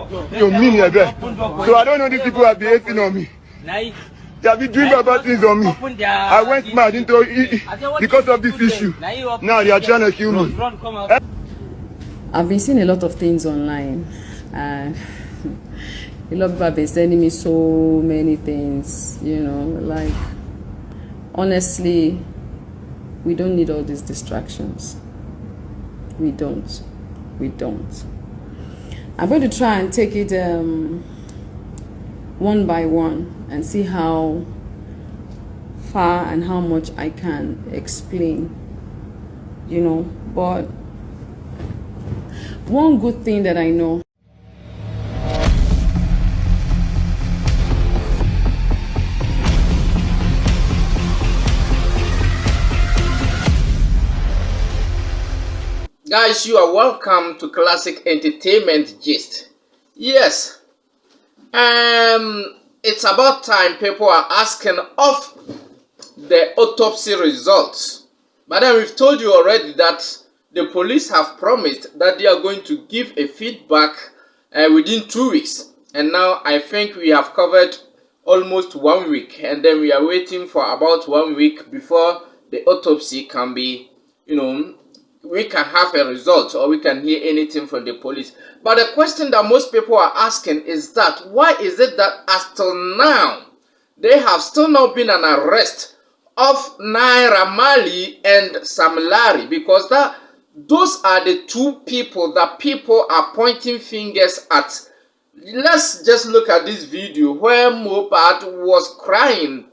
You mean your best. So I don't know these people have been hating on me. They have been doing bad things on me. I went mad into it because of this issue. Now they are trying to kill me. I've been seeing a lot of things online, and a lot of people have been sending me so many things, you know, like, honestly, we don't need all these distractions. We don't. I'm going to try and take it one by one and see how far and how much I can explain, you know. But one good thing that I know, guys, you are welcome to Classic Entertainment Gist. Yes, it's about time people are asking of the autopsy results. But then we've told you already that the police have promised that they are going to give a feedback within 2 weeks. And now I think we have covered almost 1 week. And then we are waiting for about 1 week before the autopsy can be, you know, we can have a result or we can hear anything from the police. But the question that most people are asking is that why is it that as till now there have still not been an arrest of Naira Marley and Sam Larry? Because those are the two people that people are pointing fingers at. Let's just look at this video where Mohbad was crying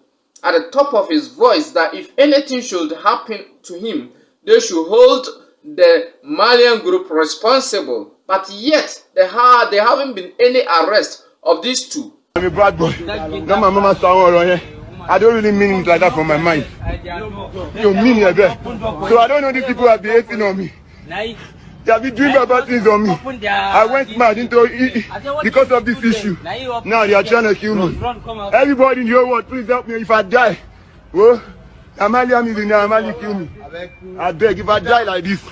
at the top of his voice that if anything should happen to him, they should hold the Malian group responsible. But yet, there haven't been any arrest of these two. I'm a bad boy. Now my mama saw here. I don't really mean it like that from my mind. You mean your best. So I don't know these people have been hating on me. They have been doing bad things on me. I went mad into it because of this issue. Now they are trying to kill me. Everybody in your world, please help me if I die. Whoa. Amalia me now, Amalia kill me. I beg, if I die like this.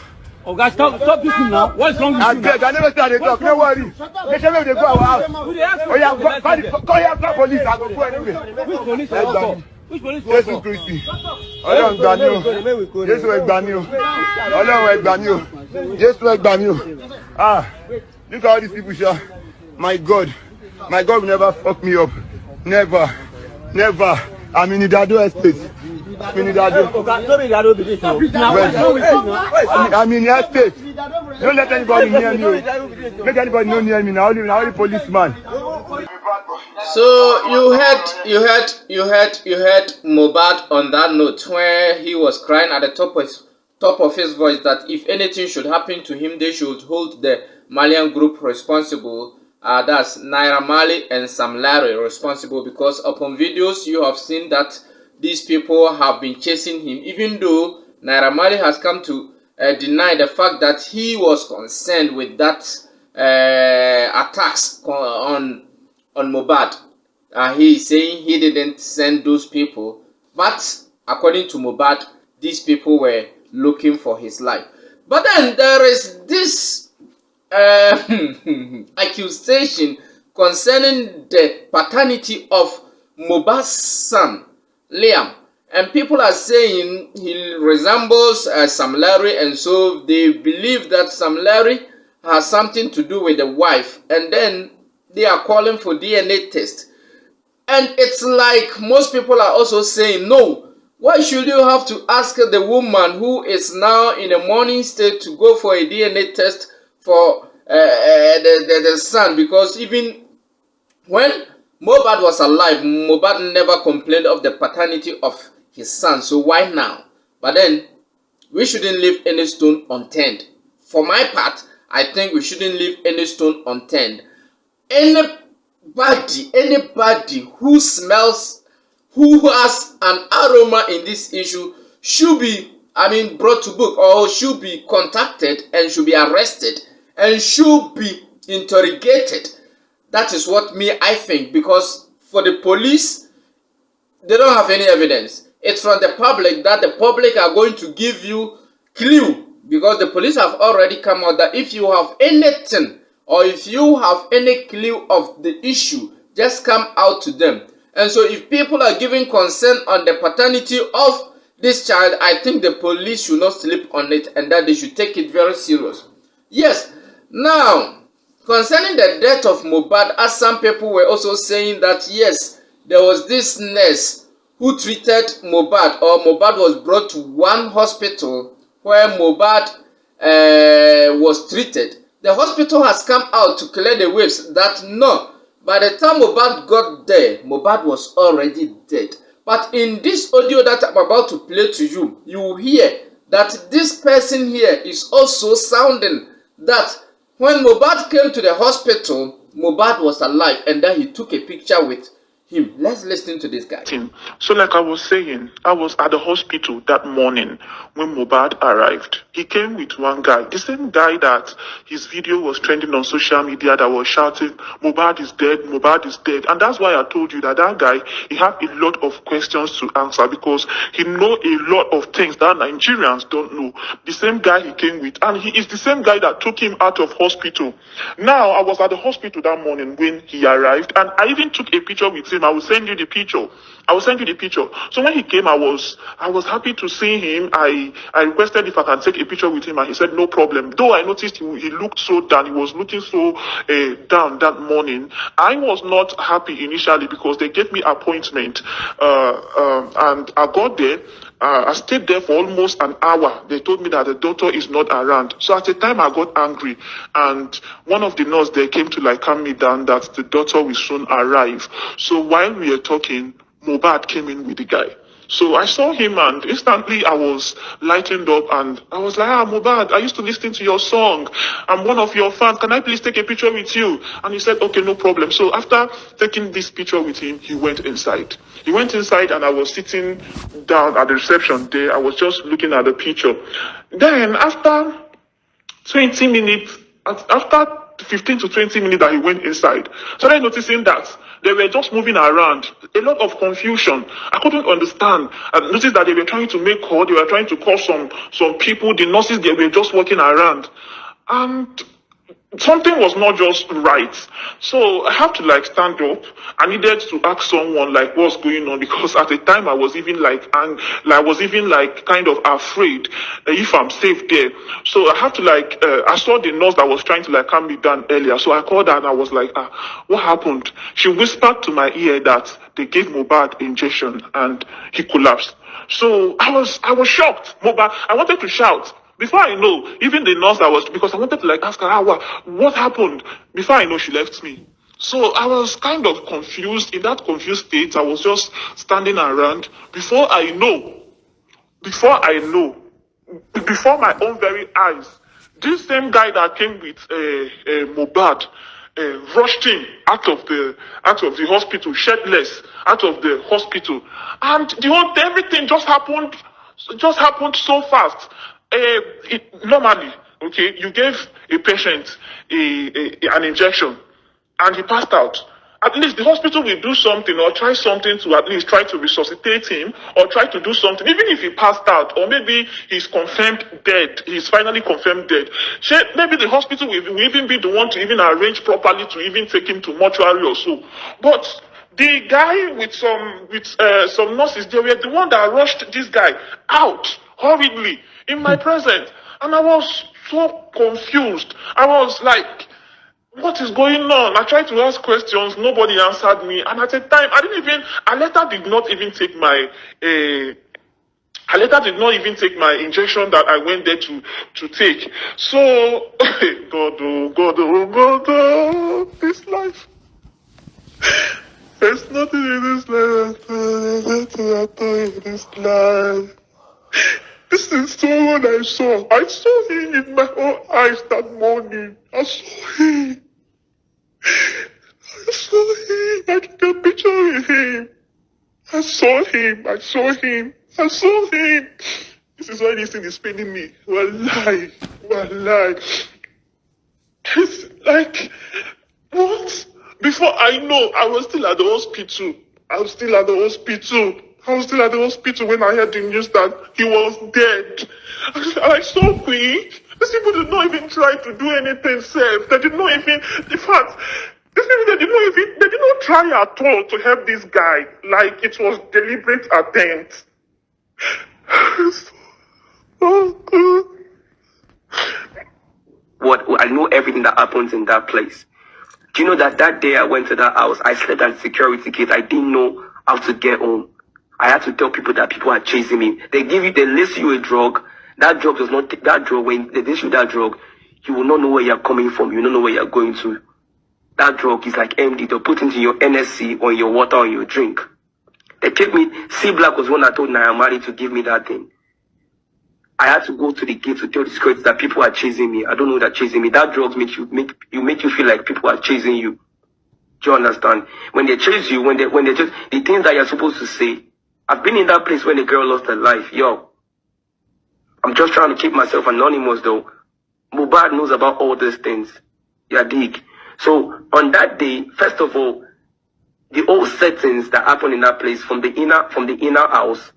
Oh guys, stop this now. What's wrong with you? I beg, I never started talk. No worry. They tell me they go our house. Oh yeah, call your police. I go anyway. Which police? Which police? Jesus Christ. Ọlọ́run gbà mí o. Jésù ẹ gbà mí o. Ọlọ́run ẹ gbà mí o. Jésù ẹ gbà mí o. Ah, look at all these people, sha. My God will never fuck me up. Never. I'm in Idado estate. I'm in Idado. I'm in your estate. Don't let anybody near me. Make anybody no near me now. Only policeman. So you heard Mohbad on that note where he was crying at the top of his voice that if anything should happen to him, they should hold the Malian group responsible. That's Naira Marley and Sam Larry responsible, because upon videos you have seen that these people have been chasing him, even though Naira Marley has come to deny the fact that he was concerned with that attacks on Mohbad. He is saying he didn't send those people, but according to Mohbad, these people were looking for his life. But then there is this accusation concerning the paternity of Mohbad's son, Liam. And people are saying he resembles Sam Larry, and so they believe that Sam Larry has something to do with the wife. And then they are calling for DNA test. And it's like most people are also saying, no, why should you have to ask the woman who is now in a morning state to go for a DNA test for the son? Because even when Mohbad was alive, Mohbad never complained of the paternity of his son. So why now? But then we shouldn't leave any stone unturned. For my part, I think we shouldn't leave any stone unturned. Anybody who smells, who has an aroma in this issue should be, brought to book, or should be contacted and should be arrested and should be interrogated. That is what I think, because for the police, they don't have any evidence. It's from the public that the public are going to give you clue, because the police have already come out that if you have anything or if you have any clue of the issue, just come out to them. And so if people are giving consent on the paternity of this child, I think the police should not sleep on it and that they should take it very serious. Yes, now, concerning the death of Mohbad, as some people were also saying that yes, there was this nurse who treated Mohbad, or Mohbad was brought to one hospital where Mohbad was treated. The hospital has come out to clear the waves that no, by the time Mohbad got there, Mohbad was already dead. But in this audio that I'm about to play to you, you will hear that this person here is also sounding that when Mohbad came to the hospital, Mohbad was alive and then he took a picture with him. Let's listen to this guy. So like I was saying, I was at the hospital that morning when Mohbad arrived. He came with one guy, the same guy that his video was trending on social media that was shouting, Mohbad is dead, Mohbad is dead. And that's why I told you that that guy, he had a lot of questions to answer because he know a lot of things that Nigerians don't know. The same guy he came with, and he is the same guy that took him out of hospital. Now, I was at the hospital that morning when he arrived, and I even took a picture with him. I will send you the picture. So when he came, I was happy to see him. I requested if I can take a picture with him, and he said no problem. Though I noticed he looked so down, he was looking so down that morning. I was not happy initially because they gave me appointment, and I got there. I stayed there for almost an hour. They told me that the doctor is not around. So at the time I got angry, and one of the nurses there came to like calm me down that the doctor will soon arrive. So while we were talking, Mohbad came in with the guy. So I saw him and instantly I was lightened up and I was like, Mohbad, I used to listen to your song. I'm one of your fans. Can I please take a picture with you? And he said, okay, no problem. So after taking this picture with him, he went inside. He went inside and I was sitting down at the reception there. I was just looking at the picture. Then after 20 minutes, after 15 to 20 minutes that he went inside, started noticing that they were just moving around. A lot of confusion. I couldn't understand. I noticed that they were trying to make call. They were trying to call some people. The nurses, they were just walking around. And something was not just right. So I have to like stand up. I needed to ask someone like what's going on, because at the time I was even like kind of afraid if I'm safe there. So I have to like I saw the nurse that was trying to like calm me down earlier. So I called her and I was like, what happened? She whispered to my ear that they gave Mohbad injection and he collapsed. So I was shocked. Mohbad, I wanted to shout. Before I know, even the nurse because I wanted to like ask her, what happened? Before I know, she left me. So I was kind of confused. In that confused state, I was just standing around. Before my own very eyes, this same guy that came with Mohbad rushed him out of the hospital, shirtless, out of the hospital, and everything just happened so fast. Normally, okay, you gave a patient an injection and he passed out. At least the hospital will do something or try something to at least try to resuscitate him or try to do something, even if he passed out or maybe he's confirmed dead. He's finally confirmed dead. Maybe the hospital will even be the one to even arrange properly to even take him to mortuary or so. But the guy with some nurses, they were the one that rushed this guy out hurriedly in my presence, and I was so confused. I was like, what is going on? I tried to ask questions, nobody answered me, and at the time Aleta did not even take my injection that I went there to take. So God, this life. There's nothing in this life. This is someone I saw. I saw him in my own eyes that morning. I saw him. I took a picture with him. I saw him. This is why this thing is paining me. Wallahi. It's like, what? Before I know, I was still at the hospital. I was still at the hospital when I heard the news that he was dead. I was so quick. These people did not even try to do anything safe. They did not even, in fact, these people, they did not try at all to help this guy. Like it was deliberate attempt. Oh, God. What I know everything that happens in that place. Do you know that that day I went to that house, I slept at the security gate. I didn't know how to get home. I had to tell people that people are chasing me. They list you a drug. That drug does not, that drug, when they list you that drug, you will not know where you're coming from. You will not know where you're going to. That drug is like empty. They'll put into your NSC or in your water or in your drink. They take me, C Black was one that told Naira to give me that thing. I had to go to the gate to tell the security that people are chasing me. I don't know that chasing me. That drugs make you feel like people are chasing you. Do you understand? When they chase you, when they just the things that you're supposed to say. I've been in that place when a girl lost her life. Yo, I'm just trying to keep myself anonymous though. Mohbad knows about all these things. Yeah, dig. So on that day, first of all, the old settings that happened in that place from the inner house.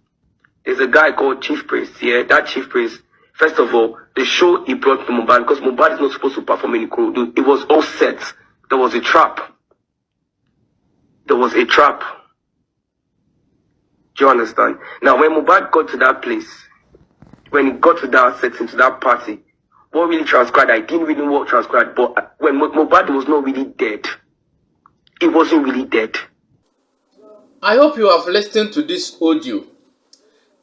There's a guy called Chief Priest. Yeah, that Chief Priest. First of all, the show he brought to Mohbad, because Mohbad is not supposed to perform in Ikorodu. It was all set. There was a trap. There was a trap. Do you understand? Now, when Mohbad got to that place, when he got to that setting, to that party, what really transpired, I didn't really know what transpired, but when Mohbad was not really dead, he wasn't really dead. I hope you have listened to this audio.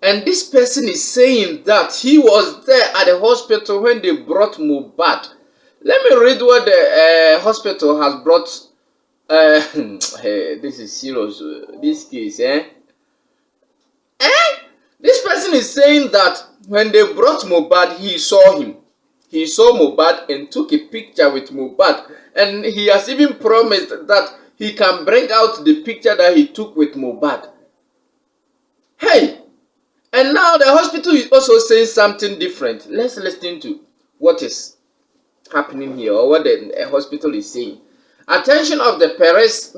And this person is saying that he was there at the hospital when they brought Mohbad. Let me read what the hospital has brought. Hey, this is serious. This case, This person is saying that when they brought Mohbad, he saw him. He saw Mohbad and took a picture with Mohbad. And he has even promised that he can bring out the picture that he took with Mohbad. Hey! And now the hospital is also saying something different. Let's listen to what is happening here, or what the hospital is saying. Attention of the Perez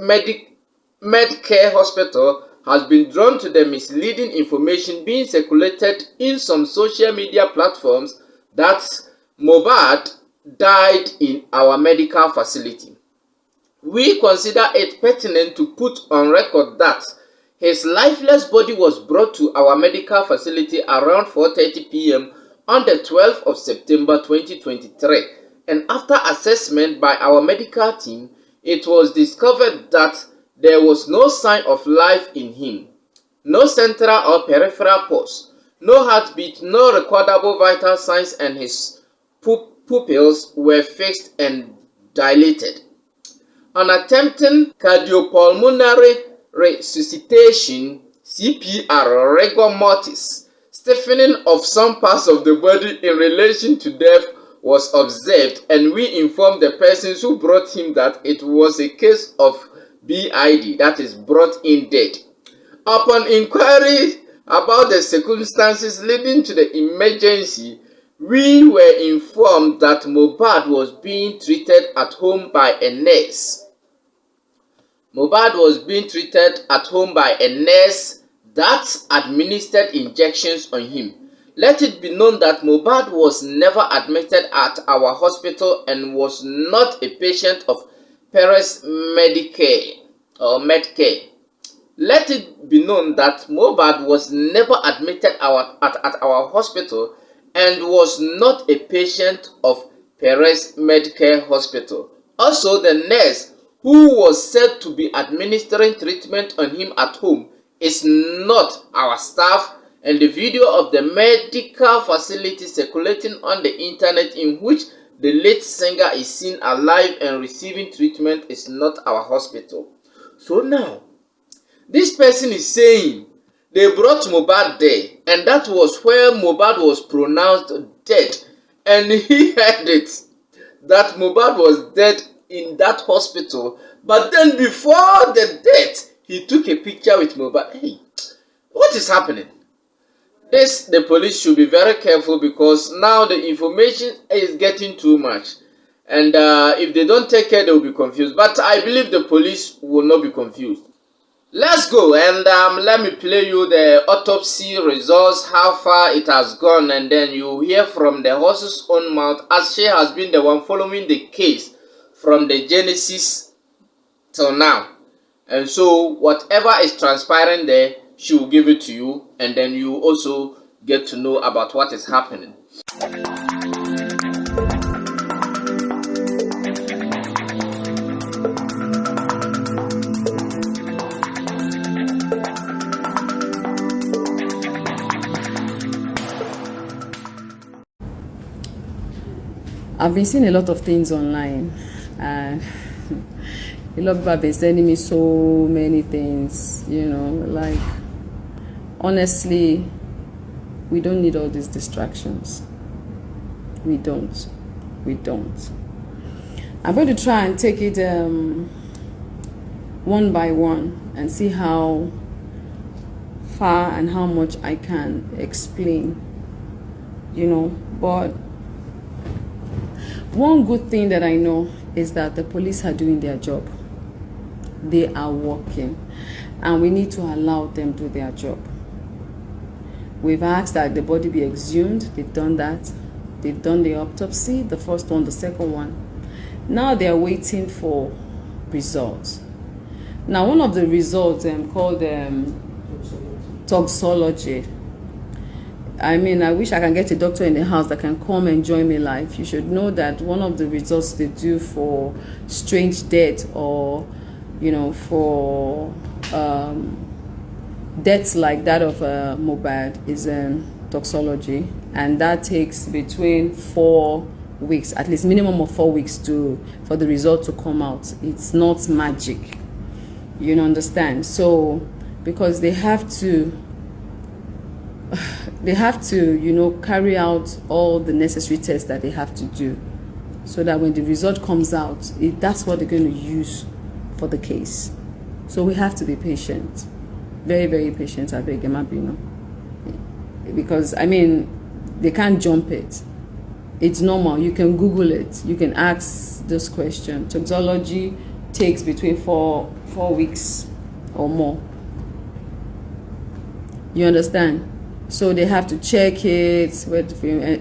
Medcare Hospital has been drawn to the misleading information being circulated in some social media platforms that Mohbad died in our medical facility. We consider it pertinent to put on record that his lifeless body was brought to our medical facility around 4:30 p.m. on the 12th of September 2023, and after assessment by our medical team, it was discovered that there was no sign of life in him. No central or peripheral pulse, no heartbeat, no recordable vital signs, and his pupils were fixed and dilated. On attempting cardiopulmonary resuscitation, CPR, rigor mortis, stiffening of some parts of the body in relation to death was observed, and we informed the persons who brought him that it was a case of BID, that is brought in dead. Upon inquiry about the circumstances leading to the emergency, we were informed that Mohbad was being treated at home by a nurse. Mohbad was being treated at home by a nurse that administered injections on him. Let it be known that Mohbad was never admitted at our hospital and was not a patient of Perez Medicare or Medcare. Let it be known that Mohbad was never admitted at our hospital and was not a patient of Perez Medicare Hospital. Also, the nurse who was said to be administering treatment on him at home is not our staff, and the video of the medical facility circulating on the internet in which the late singer is seen alive and receiving treatment is not our hospital. So now, this person is saying they brought Mohbad there, and that was where Mohbad was pronounced dead, and he heard it, that Mohbad was dead in that hospital. But then before the death, he took a picture with Mohbad. Hey, what is happening? The police should be very careful, because now the information is getting too much, and if they don't take care, they will be confused. But I believe the police will not be confused. Let's go and let me play you the autopsy results, how far it has gone, and then you hear from the horse's own mouth, as she has been the one following the case from the genesis till now. And so whatever is transpiring there, she will give it to you, and then you also get to know about what is happening. I've been seeing a lot of things online, and a lot of people have been sending me so many things, you know, like, honestly, we don't need all these distractions. We don't. I'm going to try and take it one by one and see how far and how much I can explain, you know, but one good thing that I know is that the police are doing their job. They are working, and we need to allow them to do their job. We've asked that the body be exhumed. They've done that. They've done the autopsy, the first one, the second one. Now they are waiting for results. Now, one of the results called toxology. I mean, I wish I can get a doctor in the house that can come and join me live. You should know that one of the results they do for strange death, or, you know, for deaths like that of Mohbad, is toxology, and that takes between 4 weeks, at least minimum of 4 weeks, for the result to come out. It's not magic, you understand? So because they have to, you know, carry out all the necessary tests that they have to do, so that when the result comes out, that's what they're going to use for the case. So we have to be patient, very, very patient, I beg, because, I mean, they can't jump it. It's normal. You can Google it. You can ask this question. Toxology takes between 4 weeks or more. You understand? So they have to check it.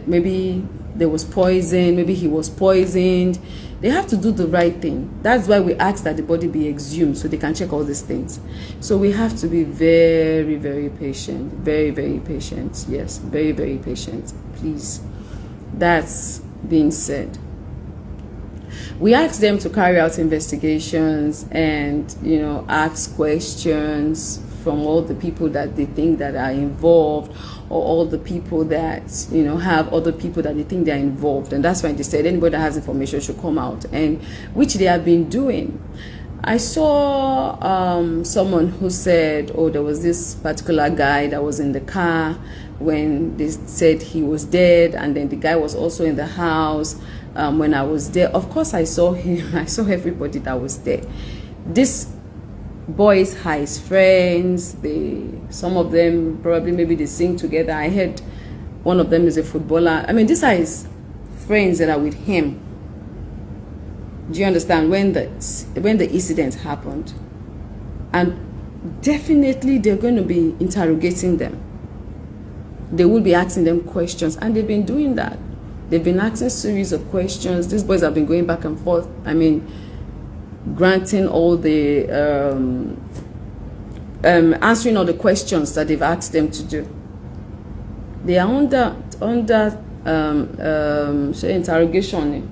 Maybe there was poison. Maybe he was poisoned. They have to do the right thing. That's why we ask that the body be exhumed, so they can check all these things. So we have to be very, very patient. Very, very patient. Yes, very, very patient. Please. That's being said, we ask them to carry out investigations and, you know, ask questions from all the people that they think that are involved, or all the people that, you know, have other people that they think they're involved. And that's why they said anybody that has information should come out, and which they have been doing. I saw someone who said, oh, there was this particular guy that was in the car when they said he was dead, and then the guy was also in the house when I was there. Of course, I saw him. I saw everybody that was there. This boys are his friends. Some of them probably, maybe they sing together. I heard one of them is a footballer. I mean, these are his friends that are with him. Do you understand? When the incident happened, and definitely they're going to be interrogating them. They will be asking them questions, and they've been doing that. They've been asking series of questions. These boys have been going back and forth. I mean, granting all the answering all the questions that they've asked them to do. They are under interrogation.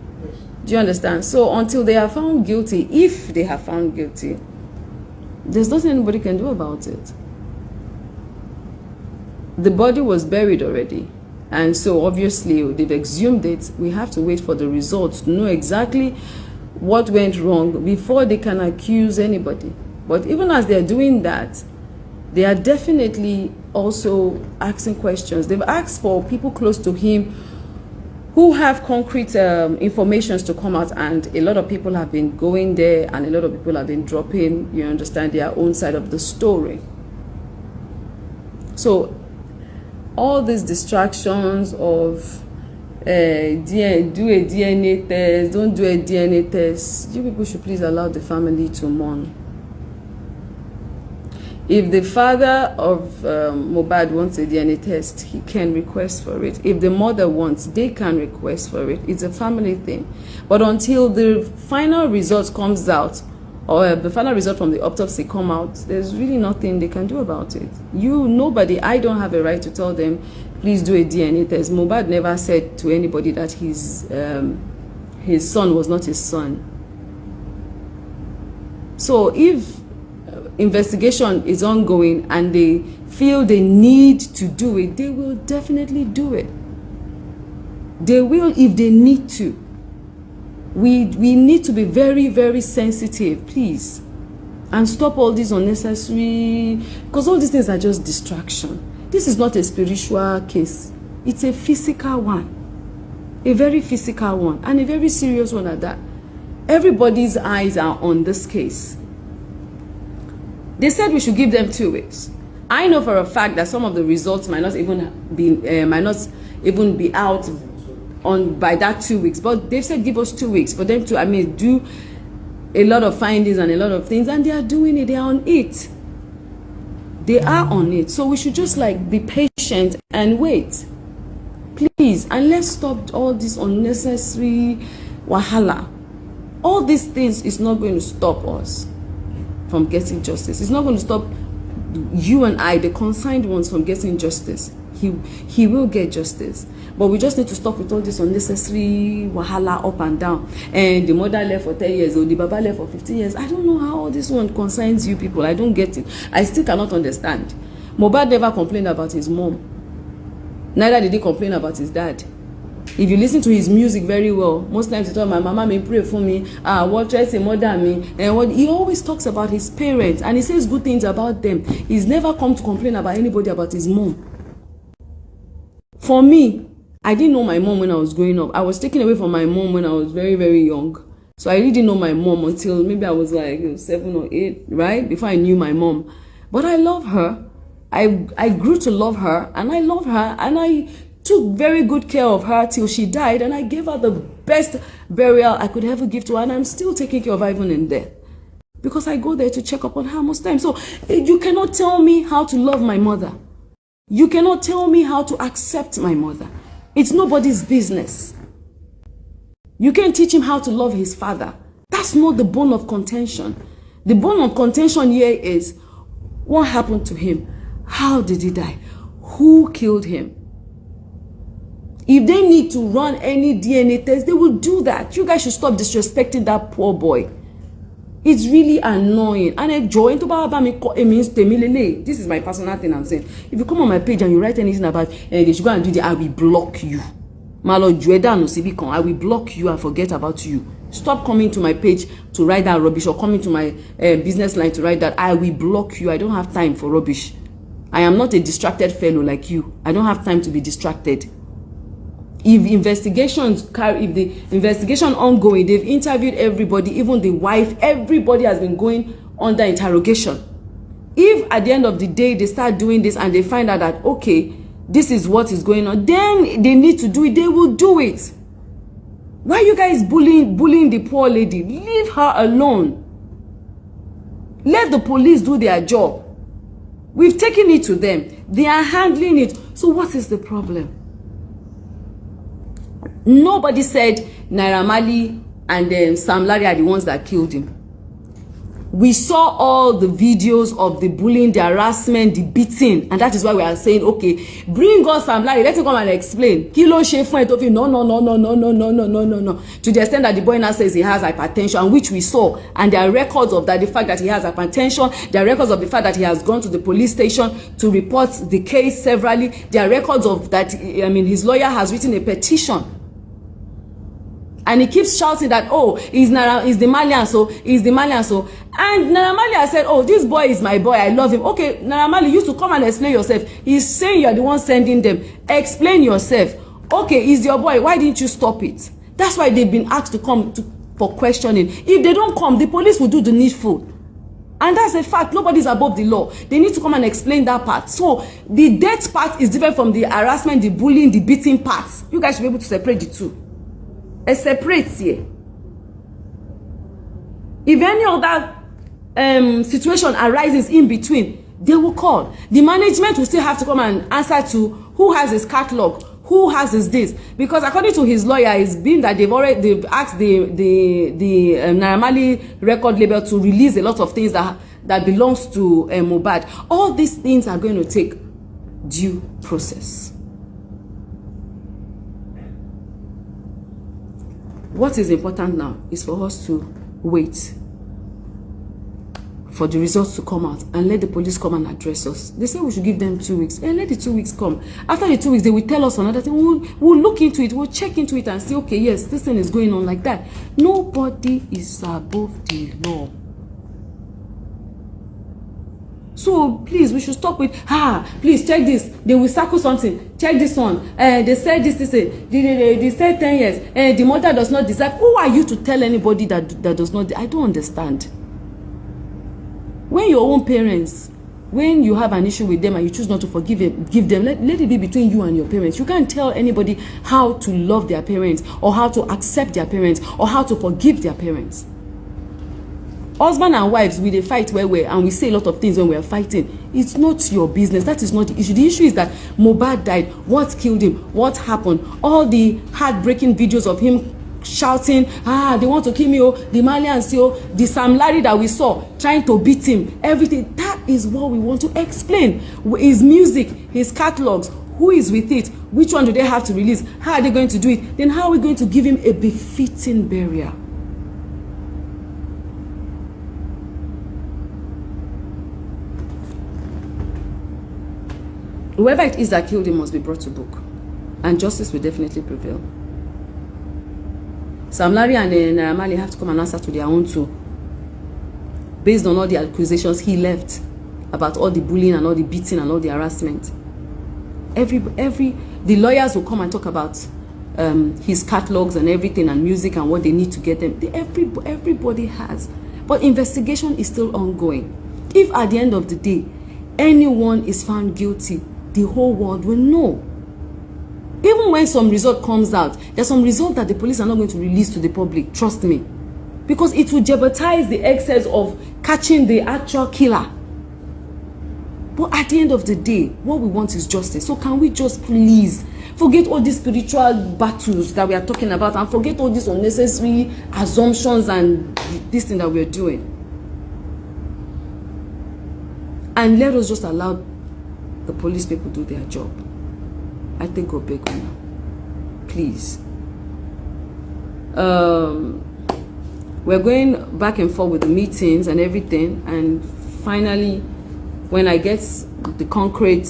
Do you understand? So until they are found guilty, if they are found guilty, there's nothing anybody can do about it. The body was buried already, and so obviously they've exhumed it. We have to wait for the results to know exactly what went wrong before they can accuse anybody. But even as they're doing that, they are definitely also asking questions. They've asked for people close to him who have concrete information to come out, and a lot of people have been going there, and a lot of people have been dropping, you understand, their own side of the story. So all these distractions of do a DNA test, don't do a DNA test, you people should please allow the family to mourn. If the father of Mohbad wants a DNA test, he can request for it. If the mother wants, they can request for it. It's a family thing. But until the final result comes out, or the final result from the autopsy come out, there's really nothing they can do about it. Nobody, I don't have a right to tell them, please do a DNA test. Mohbad never said to anybody that his son was not his son. So if investigation is ongoing and they feel they need to do it, they will definitely do it. They will if they need to. We need to be very, very sensitive, please, and stop all these unnecessary, because all these things are just distraction. This is not a spiritual case. It's a physical one, a very physical one, and a very serious one at that. Everybody's eyes are on this case. They said we should give them 2 weeks. I know for a fact that some of the results might not even be out by that 2 weeks, but they've said give us 2 weeks for them to do a lot of findings and a lot of things, and they are doing it. They are on it. They are on it. So we should just be patient and wait, please, and let's stop all this unnecessary wahala. All these things is not going to stop us from getting justice. It's not going to stop you and I, the concerned ones, from getting justice. He will get justice, but we just need to stop with all this unnecessary wahala up and down. And the mother left for 10 years, or the baba left for 15 years. I don't know how all this one concerns you people. I don't get it. I still cannot understand. Mohbad never complained about his mom. Neither did he complain about his dad. If you listen to his music very well, most times he talks, my mama may pray for me, what tries a mother me, and what he always talks about his parents, and he says good things about them. He's never come to complain about anybody about his mom. For me, I didn't know my mom when I was growing up. I was taken away from my mom when I was very, very young. So I really didn't know my mom until maybe I was 7 or 8, right? Before I knew my mom. But I love her. I grew to love her, and I love her, and I took very good care of her till she died, and I gave her the best burial I could ever give to her, and I'm still taking care of her even in death, because I go there to check up on her most times. So you cannot tell me how to love my mother. You cannot tell me how to accept my mother. It's nobody's business. You can't teach him how to love his father. That's not the bone of contention. The bone of contention here is, what happened to him? How did he die? Who killed him? If they need to run any DNA test, they will do that. You guys should stop disrespecting that poor boy. It's really annoying. And this is my personal thing I'm saying. If you come on my page and you write anything about they should go and do that, I will block you. I will block you and forget about you. Stop coming to my page to write that rubbish, or coming to my business line to write that. I will block you. I don't have time for rubbish. I am not a distracted fellow like you. I don't have time to be distracted. If the investigation ongoing, they've interviewed everybody, even the wife, everybody has been going under interrogation. If at the end of the day they start doing this and they find out that, okay, this is what is going on, then they need to do it, they will do it. Why are you guys bullying the poor lady? Leave her alone. Let the police do their job. We've taken it to them. They are handling it. So what is the problem? Nobody said Naira Marley and Sam Larry are the ones that killed him. We saw all the videos of the bullying, the harassment, the beating, and that is why we are saying, okay, bring us Sam Larry, let him come and explain. Kilo Shefun Etofi, no. To the extent that the boy now says he has hypertension, which we saw, and there are records of that, the fact that he has hypertension, there are records of the fact that he has gone to the police station to report the case severally, there are records of that, his lawyer has written a petition. And he keeps shouting that, oh, he's the Malian, so he's the Malian, so. And Naira Marley has said, oh, this boy is my boy, I love him. Okay, Naira Marley, you used to come and explain yourself. He's saying you're the one sending them. Explain yourself. Okay, he's your boy, why didn't you stop it? That's why they've been asked to come for questioning. If they don't come, the police will do the needful. And that's a fact. Nobody's above the law. They need to come and explain that part. So the death part is different from the harassment, the bullying, the beating parts. You guys should be able to separate the two. A separate here. If any other situation arises in between, They will call. The management will still have to come and answer to who has his catalog, who has his this, because according to his lawyer, it's been that they've asked the Naira Marley record label to release a lot of things that belongs to Mohbad. All these things are going to take due process. What is important now is for us to wait for the results to come out and let the police come and address us. They say we should give them 2 weeks. And let the 2 weeks come. After the 2 weeks, they will tell us another thing. We'll look into it. We'll check into it and say, okay, yes, this thing is going on like that. Nobody is above the law. So please, we should stop with, please check this. They will circle something. Check this one. They said this. They said 10 years. The mother does not deserve. Who are you to tell anybody that does not? I don't understand. When your own parents, when you have an issue with them and you choose not to give them, let it be between you and your parents. You can't tell anybody how to love their parents or how to accept their parents or how to forgive their parents. Husband and wives, we dey fight well and we say a lot of things when we are fighting. It's not your business. That is not the issue. The issue is that Mohbad died. What killed him? What happened? All the heartbreaking videos of him shouting, they want to kill me, the Malians, the Sam Larry that we saw trying to beat him, everything. That is what we want to explain. His music, his catalogs, who is with it, which one do they have to release, how are they going to do it, then how are we going to give him a befitting burial? Whoever it is that killed him must be brought to book, and justice will definitely prevail. Sam Larry and Naira Marley have to come and answer to their own too, based on all the accusations he left about all the bullying and all the beating and all the harassment. The lawyers will come and talk about his catalogs and everything and music and what they need to get them. Everybody has, but investigation is still ongoing. If at the end of the day anyone is found guilty, the whole world will know. Even when some result comes out, there's some result that the police are not going to release to the public, trust me. Because it will jeopardize the excess of catching the actual killer. But at the end of the day, what we want is justice. So can we just please forget all these spiritual battles that we are talking about and forget all these unnecessary assumptions and this thing that we're doing. And let us just allow the police people do their job. I think go big now. Please. We're going back and forth with the meetings and everything, and finally, when I get the concrete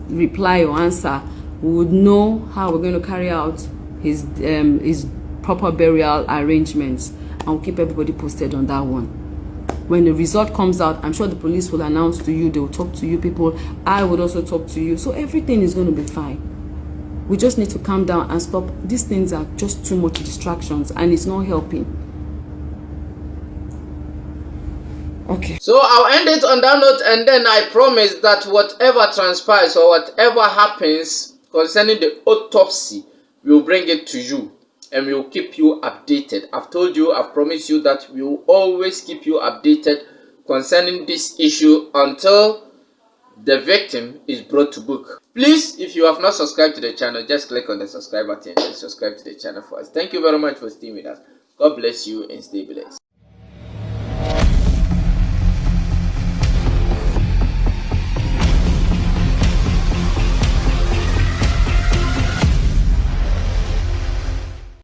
reply or answer, we would know how we're going to carry out his proper burial arrangements, and we'll keep everybody posted on that one. When the result comes out, I'm sure the police will announce to you, they will talk to you people, I would also talk to you, so everything is going to be fine. We just need to calm down and stop. These things are just too much distractions and it's not helping. Okay. So I'll end it on that note, and then I promise that whatever transpires or whatever happens concerning the autopsy, we'll bring it to you and we'll keep you updated. I've told you, I've promised you that we will always keep you updated concerning this issue until the victim is brought to book. Please, if you have not subscribed to the channel, just click on the subscribe button and subscribe to the channel for us. Thank you very much for staying with us. God bless you and stay blessed.